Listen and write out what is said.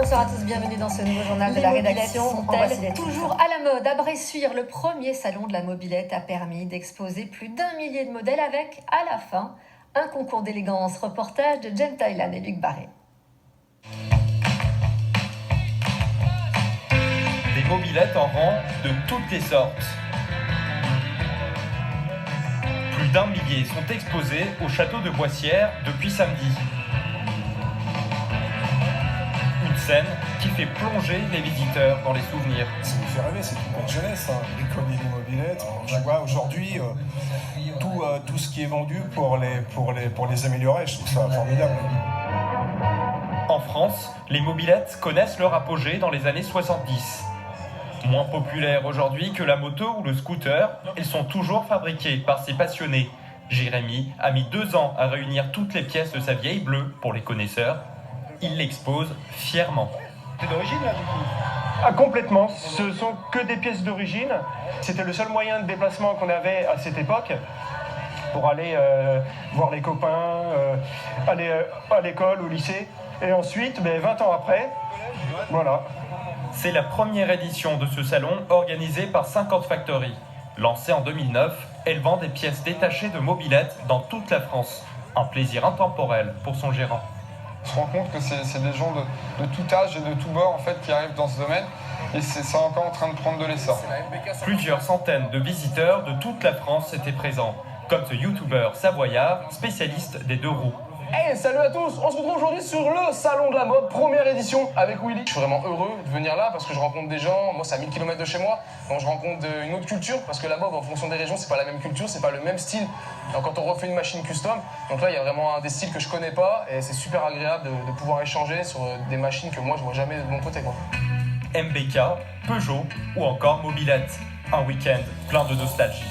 bonsoir à tous, bienvenue dans ce nouveau journal de la rédaction. Sont-elles toujours à la mode? À Bressuire, le premier salon de la mobilette a permis d'exposer plus d'1 millier de modèles avec, à la fin, un concours d'élégance. Reportage de Jen Thailand et Luc Barré. Des mobilettes en rang de toutes les sortes. Plus d'1 millier sont exposés au château de Boissière depuis samedi. Une scène qui fait plonger les visiteurs dans les souvenirs. Ça nous fait rêver, c'est toute notre jeunesse, hein. Bricoler des mobilettes. Je vois aujourd'hui tout ce qui est vendu pour les améliorer, je trouve ça formidable. En France, les mobilettes connaissent leur apogée dans les années 70. Moins populaires aujourd'hui que la moto ou le scooter, elles sont toujours fabriquées par ces passionnés. Jérémy a mis 2 ans à réunir toutes les pièces de sa vieille bleue pour les connaisseurs. Il l'expose fièrement. C'est d'origine là du coup? Ah, complètement, ce sont que des pièces d'origine. C'était le seul moyen de déplacement qu'on avait à cette époque pour aller voir les copains, aller à l'école, au lycée. Et ensuite, 20 ans après, voilà. C'est la première édition de ce salon organisé par 50 Factory. Lancée en 2009, elle vend des pièces détachées de mobilettes dans toute la France. Un plaisir intemporel pour son gérant. On se rend compte que c'est des gens de tout âge et de tout bord en fait, qui arrivent dans ce domaine et c'est encore en train de prendre de l'essor. Plusieurs centaines de visiteurs de toute la France étaient présents, comme ce youtubeur savoyard, spécialiste des 2 roues. Hey, salut à tous, on se retrouve aujourd'hui sur le Salon de la Mode, première édition avec Willy. Je suis vraiment heureux de venir là parce que je rencontre des gens, moi c'est à 1000 km de chez moi, donc je rencontre une autre culture parce que la mode en fonction des régions c'est pas la même culture, c'est pas le même style. Donc quand on refait une machine custom, donc là il y a vraiment des styles que je connais pas et c'est super agréable de pouvoir échanger sur des machines que moi je vois jamais de mon côté quoi. MBK, Peugeot ou encore Mobilette. Un week-end plein de nostalgie.